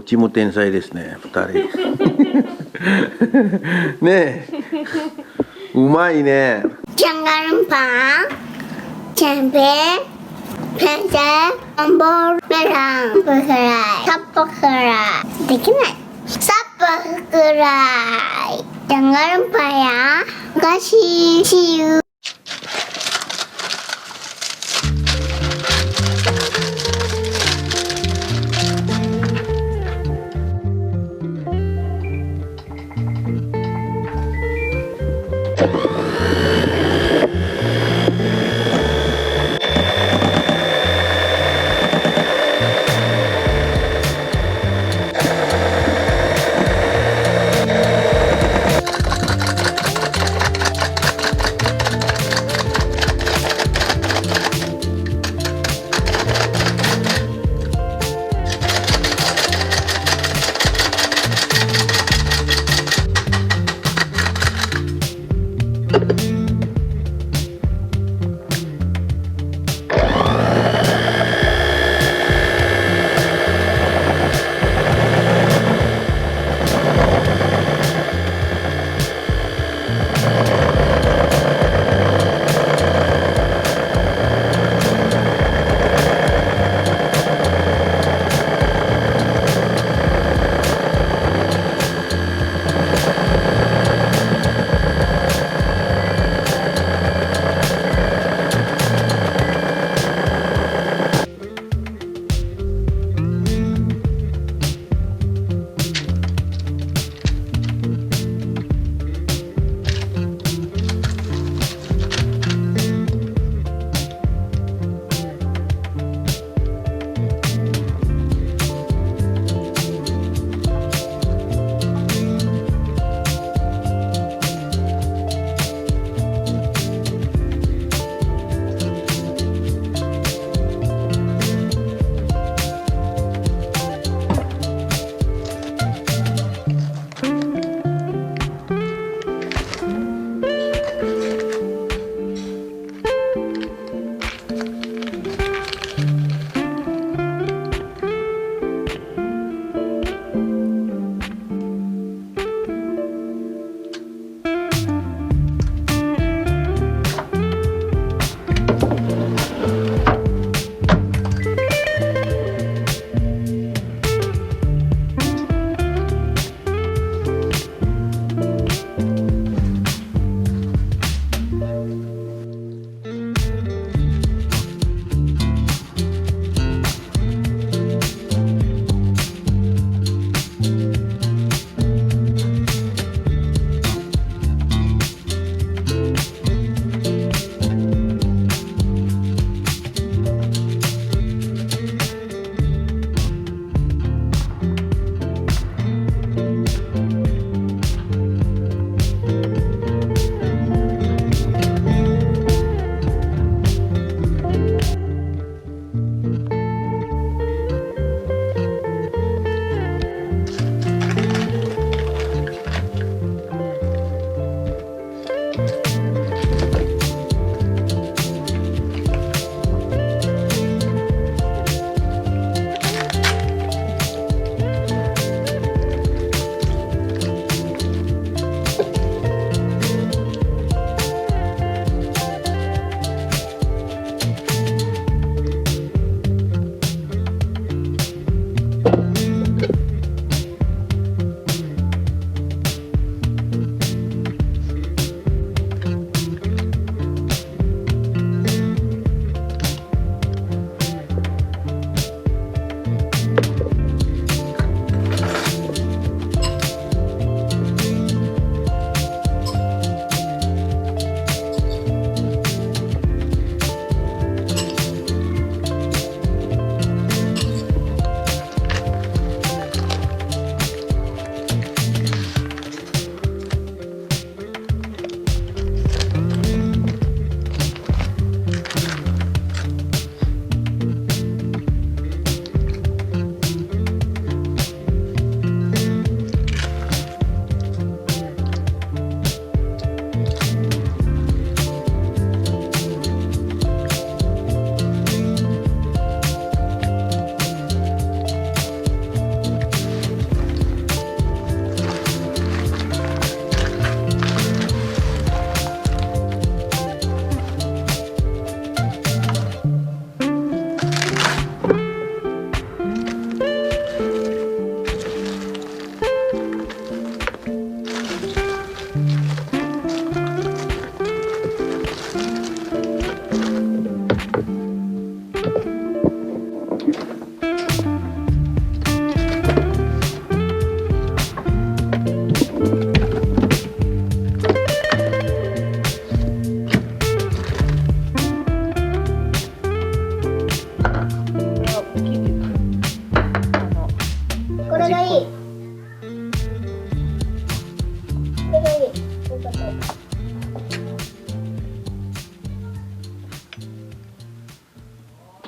ちも天才ですね、2人。ねえ、うまいね。Jangan lupa cabai, pete, tombol merah, subscribe, できない。subscribe. Jangan lupa ya. Terima kasih. See you.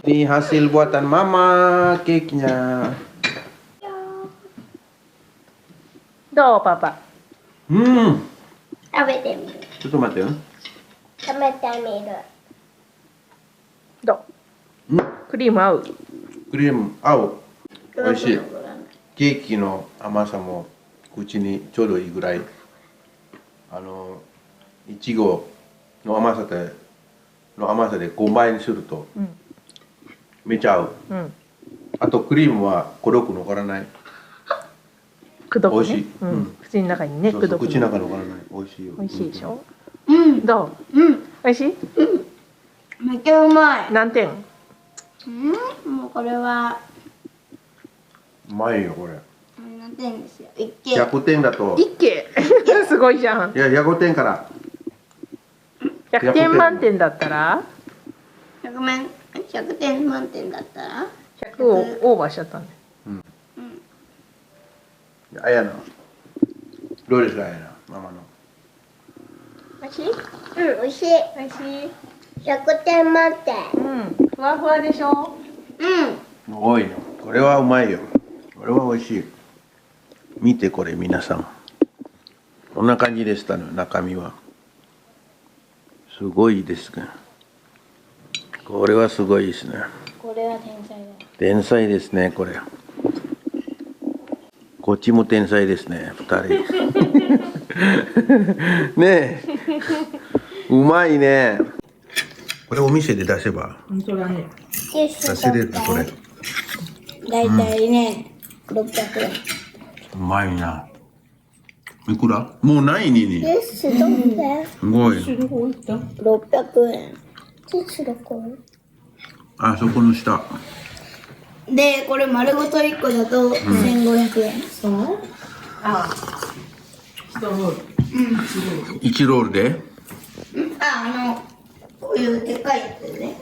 Ini hasil buatan mama cake-nya. どうパパ。Hmm. 食べてみる。ちょっと待ってよ。食べてみる。どううん。クリーム合う。クリーム合う。美味しい。ケーキの甘さも口にちょうどいいぐらい。いちごの甘さで5倍にするとうんめちゃ合う。うん。あとクリームはくどく残らない。くどくね。美味しい。ううんん。口の中にね、そうそう、くどく。口の中残らない。美味しいよ。美味しいでしょ。うん。どう。うん。美味しい。めっちゃうまい。何点。もうこれはうまいよこれ。何点ですよ。一見。 100点だと、いっけ。すごいじゃん。いや100点から100点満点だったら。 100点満点だったら100をオーバーしちゃったんで。あやなどうですかあやなママの。美味しい。うん、美味しい。美味しい。 100点満点。うん。ふわふわでしょ。うん。多いよこれはうまいよ。これは美味しい。見てこれ皆さんこんな感じでしたの中身は。すごいですね。これはすごいですね。これは天才だ。天才ですねこれ。こっちも天才ですね2人。ねえうまいね。これお店で出せば本当だね。出せれるこれ。だいたいね、600円。うまいな。いくらもうないにですどんですごい。600円。ですどこあそこの下。で、これ丸ごと1個だと1500円。そうああ。1ロール。1ロールでこういうでかいやつでね。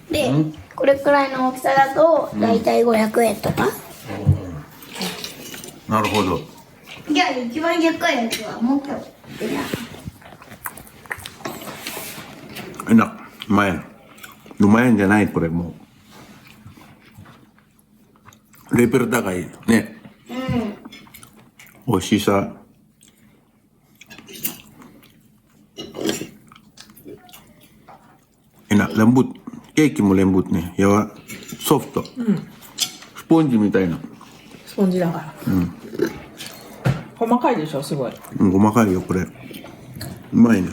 で、これくらいの大きさだとだいたい500円とか。なるほど。いや、一番でかいやつはもっとでな。うまい。うまいんじゃないこれもう。レベル高いね。美味しさ。lembut. Keikiもlembut nih. Soft. スポンジみたいな。スポンジだから。細かいでしょ、すごい。細かいよこれ。うまいね。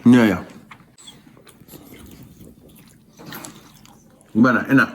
いやいや。Gimana? Enak?